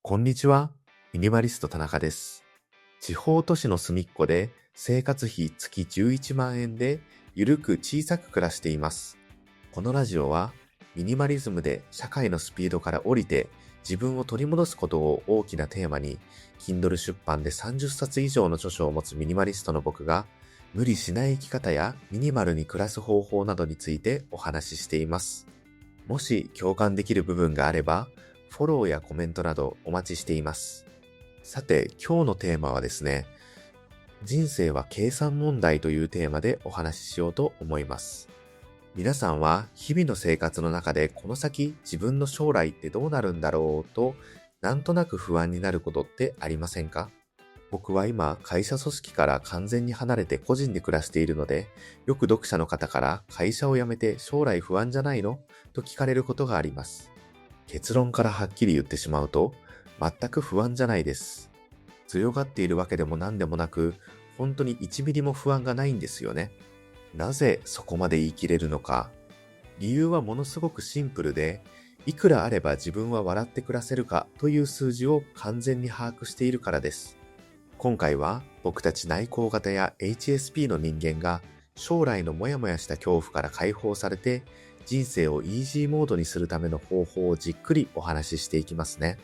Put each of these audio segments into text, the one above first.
こんにちは。ミニマリスト田中です。地方都市の隅っこで生活費月11万円でゆるく小さく暮らしています。このラジオはミニマリズムで社会のスピードから降りて自分を取り戻すことを大きなテーマに Kindle 出版で30冊以上の著書を持つミニマリストの僕が無理しない生き方やミニマルに暮らす方法などについてお話ししています。もし共感できる部分があればフォローやコメントなどお待ちしています。さて、今日のテーマはですね、人生は計算問題というテーマでお話ししようと思います。皆さんは日々の生活の中でこの先自分の将来ってどうなるんだろうとなんとなく不安になることってありませんか？僕は今会社組織から完全に離れて個人で暮らしているので、よく読者の方から会社を辞めて将来不安じゃないのと聞かれることがあります。結論からはっきり言ってしまうと、全く不安じゃないです。強がっているわけでも何でもなく、本当に1ミリも不安がないんですよね。なぜそこまで言い切れるのか。理由はものすごくシンプルで、いくらあれば自分は笑って暮らせるかという数字を完全に把握しているからです。今回は僕たち内向型や HSP の人間が将来のモヤモヤした恐怖から解放されて人生をイージーモードにするための方法をじっくりお話ししていきますね。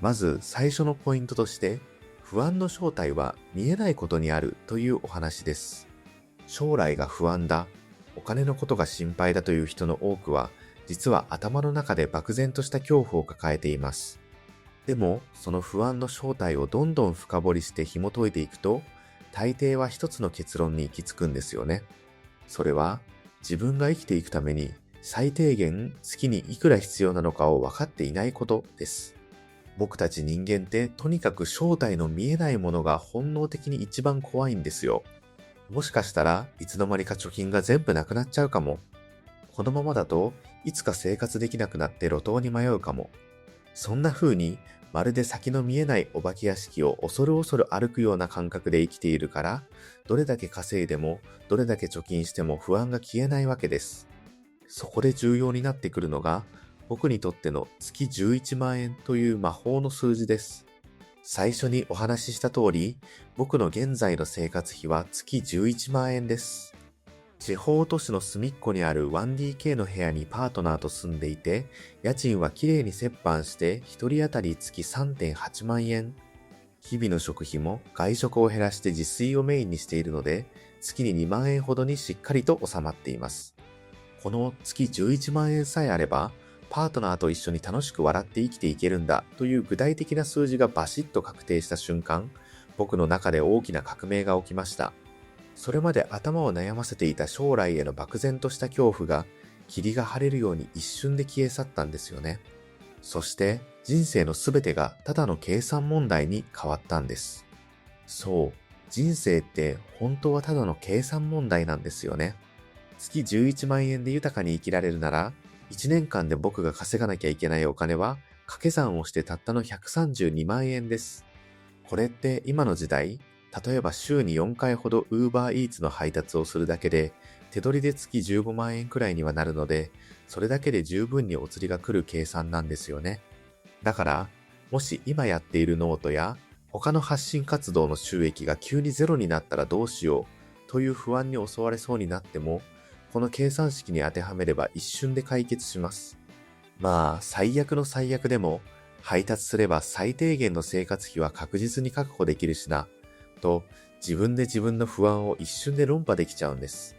まず最初のポイントとして不安の正体は見えないことにあるというお話です。将来が不安だ、お金のことが心配だという人の多くは実は頭の中で漠然とした恐怖を抱えています。でも、その不安の正体をどんどん深掘りして紐解いていくと、大抵は一つの結論に行き着くんですよね。それは、自分が生きていくために最低限月にいくら必要なのかを分かっていないことです。僕たち人間ってとにかく正体の見えないものが本能的に一番怖いんですよ。もしかしたらいつの間にか貯金が全部なくなっちゃうかも。このままだといつか生活できなくなって路頭に迷うかも。そんな風にまるで先の見えないお化け屋敷を恐る恐る歩くような感覚で生きているから、どれだけ稼いでもどれだけ貯金しても不安が消えないわけです。そこで重要になってくるのが、僕にとっての月11万円という魔法の数字です。最初にお話しした通り、僕の現在の生活費は月11万円です。地方都市の隅っこにある 1DK の部屋にパートナーと住んでいて、家賃はきれいに折半して1人当たり月 3.8 万円。日々の食費も外食を減らして自炊をメインにしているので、月に2万円ほどにしっかりと収まっています。この月11万円さえあれば、パートナーと一緒に楽しく笑って生きていけるんだという具体的な数字がバシッと確定した瞬間、僕の中で大きな革命が起きました。それまで頭を悩ませていた将来への漠然とした恐怖が、霧が晴れるように一瞬で消え去ったんですよね。そして人生のすべてがただの計算問題に変わったんです。そう、人生って本当はただの計算問題なんですよね。月11万円で豊かに生きられるなら、1年間で僕が稼がなきゃいけないお金は、掛け算をしてたったの132万円です。これって今の時代、例えば週に4回ほど Uber Eats の配達をするだけで、手取りで月15万円くらいにはなるので、それだけで十分にお釣りが来る計算なんですよね。だから、もし今やっているノートや、他の発信活動の収益が急にゼロになったらどうしようという不安に襲われそうになっても、この計算式に当てはめれば一瞬で解決します。まあ、最悪の最悪でも、配達すれば最低限の生活費は確実に確保できるしな、と自分で自分の不安を一瞬で論破できちゃうんです。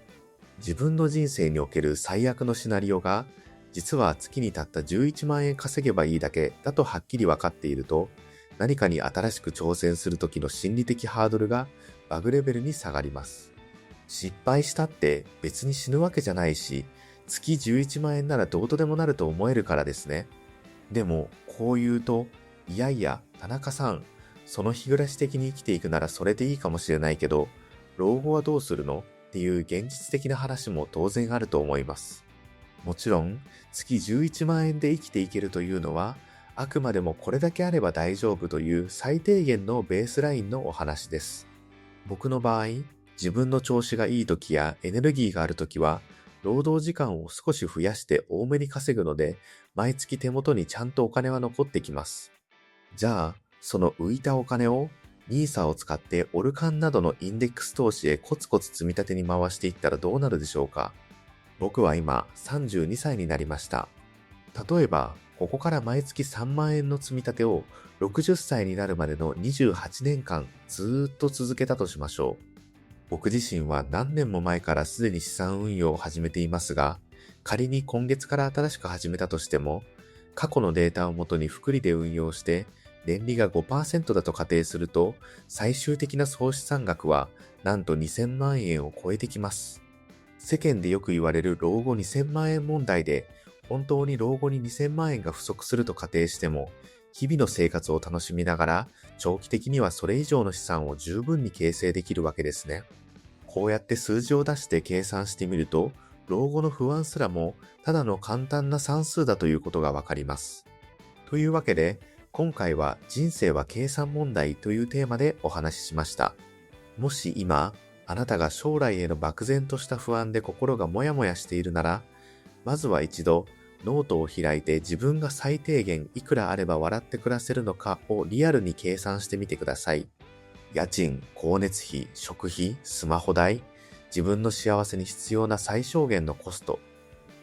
自分の人生における最悪のシナリオが、実は月にたった11万円稼げばいいだけだとはっきり分かっていると、何かに新しく挑戦する時の心理的ハードルがバグレベルに下がります。失敗したって別に死ぬわけじゃないし、月11万円ならどうとでもなると思えるからですね。でも、こう言うと、いやいや、田中さん、その日暮らし的に生きていくならそれでいいかもしれないけど、老後はどうするのっていう現実的な話も当然あると思います。もちろん、月11万円で生きていけるというのは、あくまでもこれだけあれば大丈夫という最低限のベースラインのお話です。僕の場合、自分の調子がいい時やエネルギーがある時は、労働時間を少し増やして多めに稼ぐので、毎月手元にちゃんとお金は残ってきます。じゃあ、その浮いたお金を NISA を使ってオルカンなどのインデックス投資へコツコツ積み立てに回していったらどうなるでしょうか。僕は今32歳になりました。例えば、ここから毎月3万円の積み立てを60歳になるまでの28年間ずーっと続けたとしましょう。僕自身は何年も前からすでに資産運用を始めていますが、仮に今月から新しく始めたとしても、過去のデータをもとに複利で運用して、年利が 5% だと仮定すると、最終的な総資産額はなんと2000万円を超えてきます。世間でよく言われる老後2000万円問題で、本当に老後に2000万円が不足すると仮定しても、日々の生活を楽しみながら、長期的にはそれ以上の資産を十分に形成できるわけですね。こうやって数字を出して計算してみると、老後の不安すらもただの簡単な算数だということがわかります。というわけで、今回は人生は計算問題というテーマでお話ししました。もし今、あなたが将来への漠然とした不安で心がモヤモヤしているなら、まずは一度ノートを開いて自分が最低限いくらあれば笑って暮らせるのかをリアルに計算してみてください。家賃、光熱費、食費、スマホ代、自分の幸せに必要な最小限のコスト、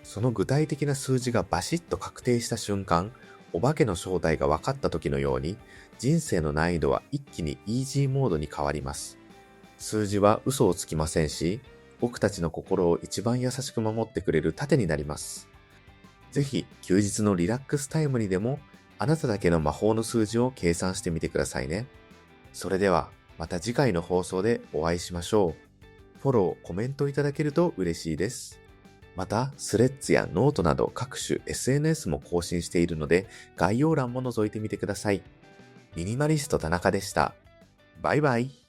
その具体的な数字がバシッと確定した瞬間、お化けの正体が分かった時のように、人生の難易度は一気にイージーモードに変わります。数字は嘘をつきませんし、僕たちの心を一番優しく守ってくれる盾になります。ぜひ、休日のリラックスタイムにでも、あなただけの魔法の数字を計算してみてくださいね。それでは、また次回の放送でお会いしましょう。フォロー、コメントいただけると嬉しいです。また、スレッズやノートなど各種 SNS も更新しているので、概要欄も覗いてみてください。ミニマリスト田中でした。バイバイ。